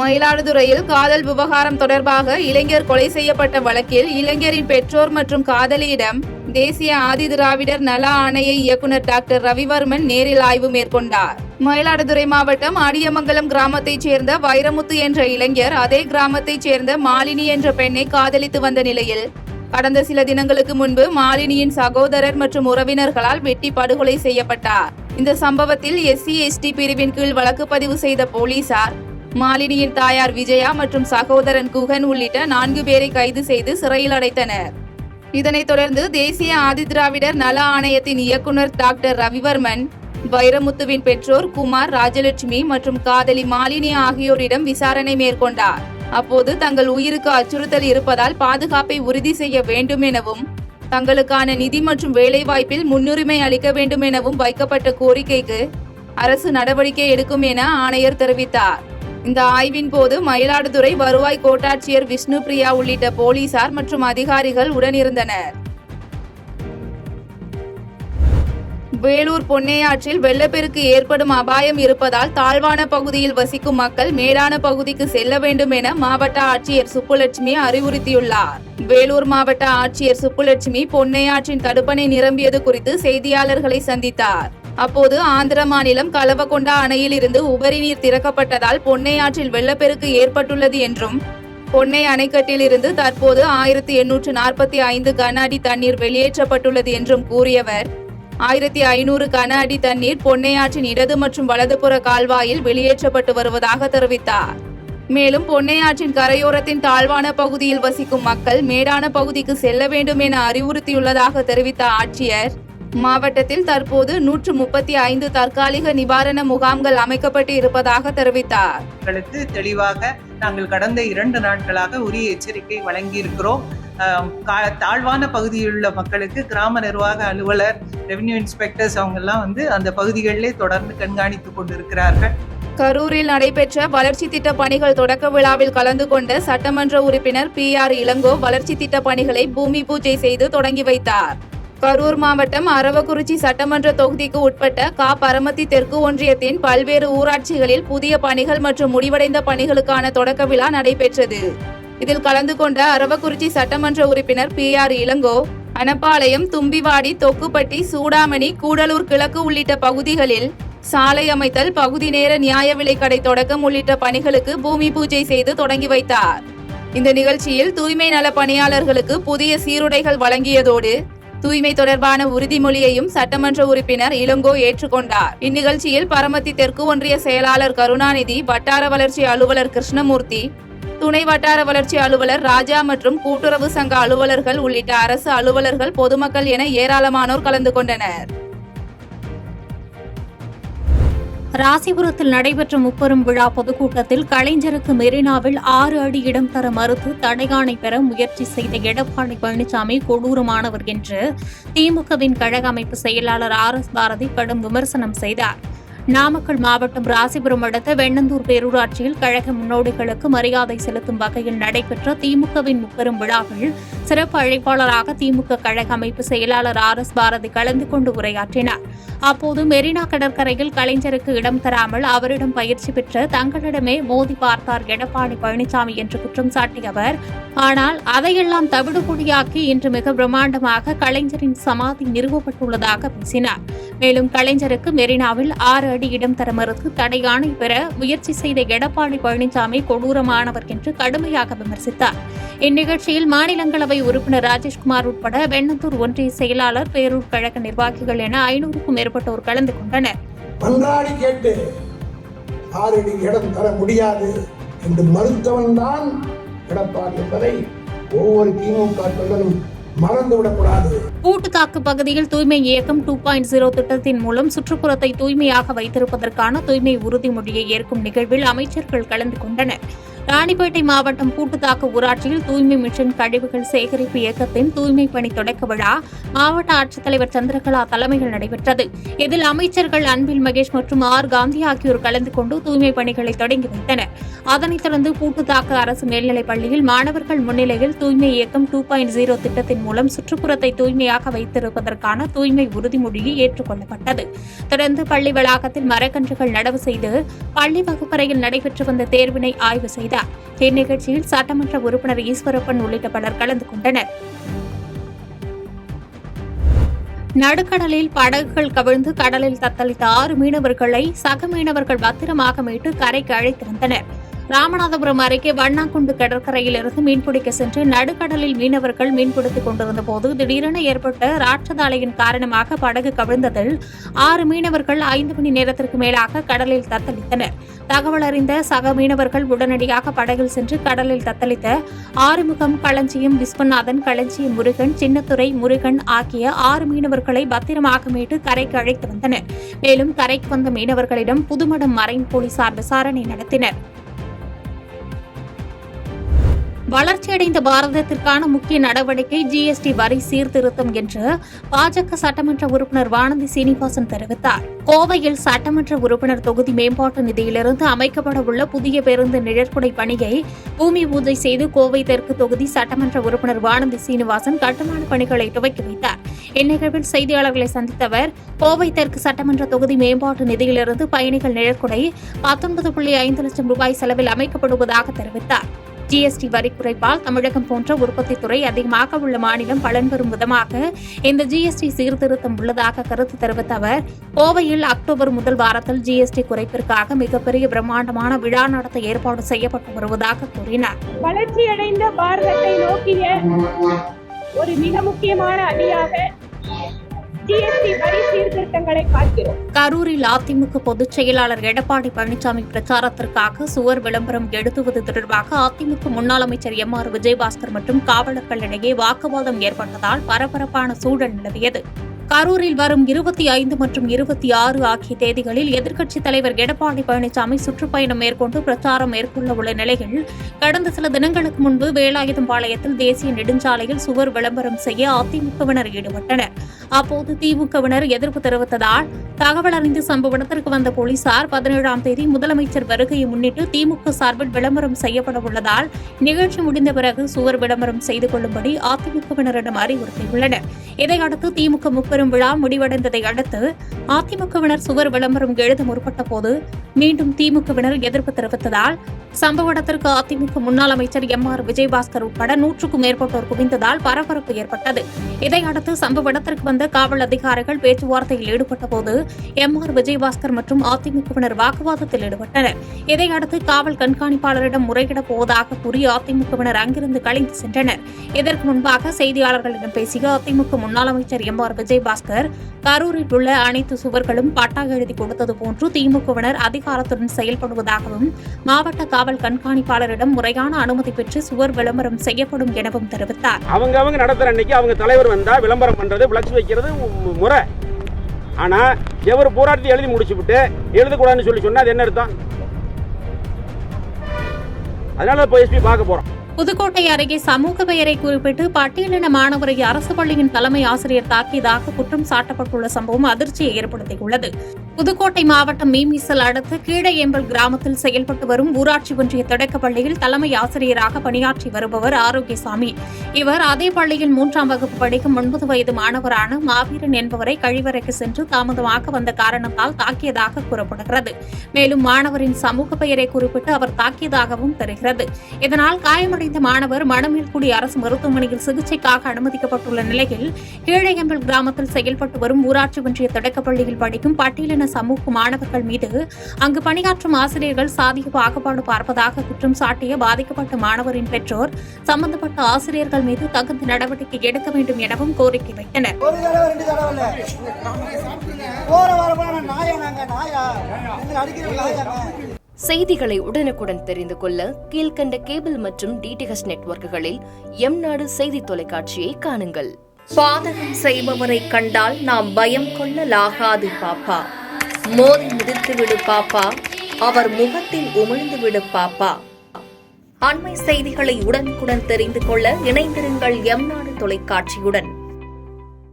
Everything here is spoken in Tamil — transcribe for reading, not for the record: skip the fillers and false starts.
மயிலாடுதுறையில் காதல் விவகாரம் தொடர்பாக இளைஞர் கொலை செய்யப்பட்ட வழக்கில் இளைஞரின் பெற்றோர் மற்றும் காதலியிடம் தேசிய ஆதிதிராவிடர் நல ஆணைய இயக்குநர் டாக்டர் ரவிவர்மன் நேரில் ஆய்வு மேற்கொண்டார். மயிலாடுதுறை மாவட்டம் ஆடியமங்கலம் கிராமத்தைச் சேர்ந்த வைரமுத்து என்ற இளைஞர் அதே கிராமத்தைச் சேர்ந்த மாலினி என்ற பெண்ணை காதலித்து வந்த நிலையில் கடந்த சில தினங்களுக்கு முன்பு மாலினியின் சகோதரர் மற்றும் உறவினர்களால் வெட்டி படுகொலை செய்யப்பட்டார். இந்த சம்பவத்தில் SC/ST பிரிவின் கீழ் வழக்கு பதிவு செய்த போலீசார் மாலினியின் தாயார் விஜயா மற்றும் சகோதரன் குகன் உள்ளிட்ட 4 பேரை கைது செய்து சிறையில் அடைத்தனர். இதனைத் தொடர்ந்து தேசிய ஆதிதிராவிடர் நல ஆணையத்தின் இயக்குநர் டாக்டர் ரவிவர்மன் வைரமுத்துவின் பெற்றோர் குமார், ராஜலட்சுமி மற்றும் காதலி மாலினி ஆகியோரிடம் விசாரணை மேற்கொண்டார். அப்போது தங்கள் உயிருக்கு அச்சுறுத்தல் இருப்பதால் பாதுகாப்பை உறுதி செய்ய வேண்டும் எனவும் தங்களுக்கான நிதி மற்றும் வேலைவாய்ப்பில் முன்னுரிமை அளிக்க வேண்டும் எனவும் வைக்கப்பட்ட கோரிக்கைக்கு அரசு நடவடிக்கை எடுக்கும் என ஆணையர் தெரிவித்தார். இந்த ஆய்வின் போது மயிலாடுதுறை வருவாய் கோட்டாட்சியர் விஷ்ணு பிரியா உள்ளிட்ட போலீசார் மற்றும் அதிகாரிகள் உடனிருந்தனர். வேலூர் பொன்னையாற்றில் வெள்ளப்பெருக்கு ஏற்படும் அபாயம் இருப்பதால் தாழ்வான பகுதியில் வசிக்கும் மக்கள் மேடான பகுதிக்கு செல்ல வேண்டும் என மாவட்ட ஆட்சியர் சுப்புலட்சுமி அறிவுறுத்தியுள்ளார். வேலூர் மாவட்ட ஆட்சியர் சுப்புலட்சுமி பொன்னையாற்றின் தடுப்பணை நிரம்பியது குறித்து செய்தியாளர்களை சந்தித்தார். அப்போது ஆந்திர மாநிலம் கலவகொண்டா அணையில் இருந்து உபரி நீர் திறக்கப்பட்டதால் பொன்னையாற்றில் வெள்ளப்பெருக்கு ஏற்பட்டுள்ளது என்றும் பொன்னை அணைக்கட்டில் இருந்து தற்போது 1845 கன அடி தண்ணீர் வெளியேற்றப்பட்டுள்ளது என்றும் கூறியவர் 1500 கன அடி தண்ணீர் பொன்னையாற்றின் இடது மற்றும் வலதுபுற கால்வாயில் வெளியேற்றப்பட்டு வருவதாக தெரிவித்தார். மேலும் பொன்னையாற்றின் கரையோரத்தின் தாழ்வான பகுதியில் வசிக்கும் மக்கள் மேடான பகுதிக்கு செல்ல வேண்டும் என அறிவுறுத்தியுள்ளதாக தெரிவித்த ஆட்சியர் மாவட்டத்தில் தற்போது 135 தற்காலிக நிவாரண முகாம்கள் அமைக்கப்பட்டு இருப்பதாக தெரிவித்தார். தெளிவாக நாங்கள் கடந்த 2 நாட்களாக உரிய எச்சரிக்கை வழங்கியிருக்கிறோம். தாழ்வான பகுதியில் உள்ள மக்களுக்கு கிராம நிர்வாக அலுவலர், ரெவென்யூ இன்ஸ்பெக்டர்ஸ் அவங்க எல்லாம் அந்த பகுதிகளிலே தொடர்ந்து கண்காணித்துக் கொண்டிருக்கிறார்கள். கரூரில் நடைபெற்ற வளர்ச்சி திட்ட பணிகள் தொடக்க விழாவில் கலந்து கொண்ட சட்டமன்ற உறுப்பினர் PR இளங்கோ வளர்ச்சி திட்ட பணிகளை பூமி பூஜை செய்து தொடங்கி வைத்தார். கரூர் மாவட்டம் அரவக்குறிச்சி சட்டமன்ற தொகுதிக்கு உட்பட்ட பரமத்தி தெற்கு ஒன்றியத்தின் பல்வேறு ஊராட்சிகளில் புதிய பணிகள் மற்றும் முடிவடைந்த பணிகளுக்கான தொடக்க விழா நடைபெற்றது. இதில் கலந்து கொண்ட அரவக்குறிச்சி சட்டமன்ற உறுப்பினர் PR இளங்கோ அனப்பாளையம், தும்பிவாடி, தொக்குப்பட்டி, சூடாமணி, கூடலூர் கிழக்கு உள்ளிட்ட பகுதிகளில் சாலை அமைத்தல், பகுதி நேர நியாய விலை கடை தொடக்கம் உள்ளிட்ட பணிகளுக்கு பூமி பூஜை செய்து தொடங்கி வைத்தார். இந்த நிகழ்ச்சியில் தூய்மை நல பணியாளர்களுக்கு புதிய சீருடைகள் வழங்கியதோடு தூய்மை தொடர்பான உறுதிமொழியையும் சட்டமன்ற உறுப்பினர் இளங்கோ ஏற்றுக்கொண்டார். இந்நிகழ்ச்சியில் பரமத்தி தெற்கு ஒன்றிய செயலாளர் கருணாநிதி, வட்டார வளர்ச்சி அலுவலர் கிருஷ்ணமூர்த்தி, துணை வட்டார வளர்ச்சி அலுவலர் ராஜா மற்றும் கூட்டுறவு சங்க அலுவலர்கள் உள்ளிட்ட அரசு அலுவலர்கள், பொதுமக்கள் என ஏராளமானோர் கலந்து கொண்டனர். ராசிபுரத்தில் நடைபெற்ற முப்பெரும் விழா பொதுக்கூட்டத்தில் கலைஞருக்கு மெரினாவில் 6 அடி இடம் தர மறுத்து தடையாணை பெற முயற்சி செய்த எடப்பாடி பழனிசாமி கொடூரமானவர் என்று திமுகவின் கழக அமைப்பு செயலாளர் RS பாரதி கடும் விமர்சனம் செய்தார். நாமக்கல் மாவட்டம் ராசிபுரம் அடுத்த வெண்ணந்தூர் பேரூராட்சியில் கழக முன்னோடிகளுக்கு மரியாதை செலுத்தும் வகையில் நடைபெற்ற திமுகவின் முப்பெரும் விழாவில் சிறப்பு அழைப்பாளராக திமுக கழக அமைப்பு செயலாளர் RS பாரதி கலந்து கொண்டு உரையாற்றினார். அப்போது மெரினா கடற்கரையில் கலைஞருக்கு இடம் தராமல் அவரிடம் பயிற்சி பெற்ற தங்களிடமே மோதி பார்த்தார் எடப்பாடி பழனிசாமி என்று குற்றம் சாட்டிய அவர், ஆனால் அதையெல்லாம் தவிடுபொடியாக்கி இன்று மிக பிரம்மாண்டமாக கலைஞரின் சமாதி நிறுவப்பட்டுள்ளதாக பேசினார். மேலும் கலைஞருக்கு மெரினாவில் 6 அடி இடம் தர மறுத்து தடையாணை பெற முயற்சி செய்த எடப்பாடி பழனிசாமி கொடூரமானவர் என்று கடுமையாக விமர்சித்தார். இந்நிகழ்ச்சியில் மாநிலங்களவை உறுப்பினர் ராஜேஷ்குமார் உட்பட வெண்ணந்தூர் ஒன்றிய செயலாளர், பேரூர் கழக நிர்வாகிகள் என 500க்கும் மேற்பட்டோர் கலந்து கொண்டனர். மன்றாடி கேட்டு 6 அடி இடம் தர முடியாது என்று மறுத்தவன் தான் எடப்பாடி என்பதை ஒவ்வொரு திமுக தொண்டனும் மறந்துவிடக்கூடாது. கூட்டுத்தாக்கு பகுதியில் தூய்மை இயக்கம் 2.0 திட்டத்தின் மூலம் சுற்றுப்புறத்தை தூய்மையாக வைத்திருப்பதற்கான தூய்மை உறுதிமொழியை ஏற்கும் நிகழ்வில் அமைச்சர்கள் கலந்து கொண்டனர். ராணிப்பேட்டை மாவட்டம் பூட்டுத்தாக்கு ஊராட்சியில் தூய்மை மிஷன் கழிவுகள் சேகரிப்பு இயக்கத்தின் தூய்மை பணி தொடக்க விழா மாவட்ட ஆட்சித்தலைவர் சந்திரகலா தலைமையில் நடைபெற்றது. இதில் அமைச்சர்கள் அன்பில் மகேஷ் மற்றும் ஆர் காந்தி ஆகியோர் கலந்து கொண்டு தூய்மை பணிகளை தொடங்கி வைத்தனர். அதனைத் தொடர்ந்து பூட்டுத்தாக்கு அரசு மேல்நிலைப் பள்ளியில் மாணவர்கள் முன்னிலையில் தூய்மை இயக்கம் 2.0 திட்டத்தின் மூலம் சுற்றுப்புறத்தை தூய்மையாக வைத்திருப்பதற்கான தூய்மை உறுதிமொழியை ஏற்றுக்கொள்ளப்பட்டது. தொடர்ந்து பள்ளி வளாகத்தில் மரக்கன்றுகள் நடவு செய்து பள்ளி வகுப்பறையில் நடைபெற்று வந்த தேர்வினை ஆய்வு செய்தார். இந்நிகழ்ச்சியில் சட்டமன்ற உறுப்பினர் ஈஸ்வரப்பன் உள்ளிட்ட பலர் கலந்து கொண்டனர். நடுக்கடலில் படகுகள் கவிழ்ந்து கடலில் தத்தளித்த 6 மீனவர்களை சக மீனவர்கள் பத்திரமாக மீட்டு கரைக்கு அழைத்து வந்தனர். ராமநாதபுரம் அருகே வண்ணாங்குண்டு கடற்கரையிலிருந்து மீன்பிடிக்க சென்று நடுக்கடலில் மீனவர்கள் மீன்பிடித்துக் கொண்டிருந்த போது திடீரென ஏற்பட்ட ராட்சத அலையின் காரணமாக படகு கவிழ்ந்ததில் 6 மீனவர்கள் 5 மணி நேரத்திற்கு மேலாக கடலில் தத்தளித்தனர். தகவல் அறிந்த சக மீனவர்கள் உடனடியாக படகில் சென்று கடலில் தத்தளித்த ஆறுமுகம், களஞ்சியம் விஸ்வநாதன், களஞ்சியம் முருகன், சின்னத்துறை முருகன் ஆகிய 6 மீனவர்களை பத்திரமாக மீட்டு கரைக்கு அழைத்து வந்தனர். மேலும் கரைக்கு வந்த மீனவர்களிடம் புதுமடம் மரைன் போலீசார் விசாரணை நடத்தினர். வளர்ச்சியடைந்த பாரதத்திற்கான முக்கிய நடவடிக்கை GST வரி சீர்திருத்தம் என்று பாஜக சட்டமன்ற உறுப்பினர் வானதி சீனிவாசன் தெரிவித்தார். கோவையில் சட்டமன்ற உறுப்பினர் தொகுதி மேம்பாட்டு நிதியிலிருந்து அமைக்கப்பட உள்ள புதிய பேருந்து நிழற்குடை பணியை பூமி பூஜை செய்து கோவை தெற்கு தொகுதி சட்டமன்ற உறுப்பினர் வானதி சீனிவாசன் கட்டுமான பணிகளை துவக்கி வைத்தார். இந்நிகழ்வில் செய்தியாளர்களை சந்தித்த அவர், கோவை தெற்கு சட்டமன்ற தொகுதி மேம்பாட்டு நிதியிலிருந்து பயணிகள் நிழற்குடை 19.5 லட்சம் ரூபாய் செலவில் அமைக்கப்படுவதாக தெரிவித்தார். GST வரி குறைப்பால் தமிழகம் போன்ற உற்பத்தி துறை அதிகமாக உள்ள மாநிலம் பலன் பெறும் விதமாக இந்த GST சீர்திருத்தம் உள்ளதாக கருத்து தெரிவித்த அவர், கோவையில் அக்டோபர் முதல் வாரத்தில் GST குறைப்பிற்காக மிகப்பெரிய பிரம்மாண்டமான விழா நடத்த ஏற்பாடு செய்யப்பட்டு வருவதாக கூறினார். வளர்ச்சியடைந்த பாரதத்தை நோக்கிய ஒரு மிக முக்கியமான அடியாக GST வரி சீர்திருத்தங்களை பார்க்கிறோம். கரூரில் அதிமுக பொதுச் செயலாளர் எடப்பாடி பழனிசாமி பிரச்சாரத்திற்காக சுவர் விளம்பரம் எழுதுவது தொடர்பாக அதிமுக முன்னாள் அமைச்சர் MR விஜயபாஸ்கர் மற்றும் காவலர்களிடையே வாக்குவாதம் ஏற்பட்டதால் பரபரப்பான சூழல் நிலவியது. கரூரில் வரும் 25 மற்றும் 26 ஆகிய தேதிகளில் எதிர்க்கட்சித் தலைவர் எடப்பாடி பழனிசாமி சுற்றுப்பயணம் மேற்கொண்டு பிரச்சாரம் மேற்கொள்ள உள்ள நிலையில் கடந்த சில தினங்களுக்கு முன்பு வேலாயுதம்பாளையத்தில் தேசிய நெடுஞ்சாலையில் சுவர் விளம்பரம் செய்ய அதிமுகவினர் ஈடுபட்டனர். அப்போது திமுகவினர் எதிர்ப்பு தெரிவித்ததால் தகவல் அறிந்து சம்பவ இடத்திற்கு வந்த போலீசார் 17ஆம் தேதி முதலமைச்சர் வருகையை முன்னிட்டு திமுக சார்பில் விளம்பரம் செய்யப்பட உள்ளதால் நிகழ்ச்சி முடிந்த பிறகு சுவர் விளம்பரம் செய்து கொள்ளும்படி அதிமுகவினரிடம் அறிவுறுத்தியுள்ளனர். இதையடுத்து திமுக முப்பெரும் விழா முடிவடைந்ததை அடுத்து அதிமுகவினர் சுவர் விளம்பரம் எழுத முற்பட்ட போது மீண்டும் திமுகவினர் எதிர்ப்பு தெரிவித்ததால் சம்பவ இடத்திற்கு அதிமுக முன்னாள் அமைச்சர் MR விஜயபாஸ்கர் உட்பட 100க்கும் மேற்பட்டோர் குவிந்ததால் பரபரப்பு ஏற்பட்டது. இதையடுத்து சம்பவ இடத்திற்கு வந்த காவல் அதிகாரிகள் பேச்சுவார்த்தையில் ஈடுபட்ட போது MR விஜயபாஸ்கர் மற்றும் அதிமுகவினர் வாக்குவாதத்தில் ஈடுபட்டனர். இதையடுத்து காவல் கண்காணிப்பாளரிடம் முறையிடப் போவதாக கூறி அதிமுகவினர் அங்கிருந்து கலைந்து சென்றனர். இதற்கு முன்பாக செய்தியாளர்களிடம் பேசிய அதிமுக முன்னாள் அமைச்சர் MR விஜயபாஸ்கர், கரூரில் உள்ள அனைத்து சுவர்களும் பட்டா எழுதி கொடுத்தது போன்று திமுகவினர் அதிகாரத்துடன் செயல்படுவதாகவும் மாவட்ட காவல் கண்காணிப்பாளரிடம் முறையான அனுமதி பெற்று சுவர் விளம்பரம் செய்யப்படும் எனவும் தெரிவித்தார். அவங்க நடத்துற அன்னைக்கு அவங்க தலைவர் வந்தா விளம்பரம் பண்றது, விளக்கு வைக்கிறது முறை. ஆனா எவர் போராட்டத்தை எழுதி முடிச்சு விட்டு எழுதக்கூடாதுன்னு சொல்லி சொன்னா அது என்ன அர்த்தம்? அதனால இப்போ SP பார்க்க போறோம். புதுக்கோட்டை அருகே சமூக பெயரை குறிப்பிட்டு பட்டியலின மாணவரை அரசு பள்ளியின் தலைமை ஆசிரியர் தாக்கியதாக குற்றம் சாட்டப்பட்டுள்ள சம்பவம் அதிர்ச்சியை ஏற்படுத்தியுள்ளது. புதுக்கோட்டை மாவட்டம் மீமிசல் அடுத்த கீழையம்பல் கிராமத்தில் செயல்பட்டு வரும் ஊராட்சி ஒன்றிய தொடக்கப் பள்ளியில் தலைமை ஆசிரியராக பணியாற்றி வருபவர் ஆரோக்கியசாமி. இவர் அதே பள்ளியில் 3ஆம் வகுப்பு படிக்கும் 9 வயது மாணவரான மாவீரன் என்பவரை கழிவறைக்கு சென்று தாமதமாக வந்த காரணத்தால் தாக்கியதாக கூறப்படுகிறது. மேலும் மாணவரின் சமூக பெயரை குறிப்பிட்டு அவர் தாக்கியதாகவும் தெரிகிறது. இதனால் காயமடைந்த மாணவர் மணமேல்குடி அரசு மருத்துவமனையில் சிகிச்சைக்காக அனுமதிக்கப்பட்டுள்ள நிலையில் கீழையம்பல் கிராமத்தில் செயல்பட்டு வரும் ஊராட்சி ஒன்றிய தொடக்கப் பள்ளியில் படிக்கும் பட்டியலின சமூக மாணவர்கள் மீது அங்கு பணியாற்றும் ஆசிரியர்கள் சாதிய பாகுபாடு பார்ப்பதாக குற்றம் சாட்டிய பாதிக்கப்பட்ட மாணவரின் பெற்றோர் சம்பந்தப்பட்ட ஆசிரியர்கள் மீது தகுந்த நடவடிக்கை எடுக்க வேண்டும் எனவும் கோரிக்கை வைத்தனர். செய்திகளை உடனுக்குடன் தெரிந்து கொள்ள கீழ்க்கண்ட கேபிள் மற்றும் DTH நெட்வொர்க்குகளில் எம்நாடு செய்தி தொலைக்காட்சியை காணுங்கள். பாதகம் செய்பவரை கண்டால் நாம் பயம் கொள்ளலாகாது பாப்பா. மோதி மிதித்து விடு பாப்பா, அவர் முகத்தில் உமிழ்ந்து விடு பாப்பா. அண்மை செய்திகளை உடனுக்குடன் தெரிந்து கொள்ள இணைந்திருங்கள் எம் நாடு தொலைக்காட்சியுடன்.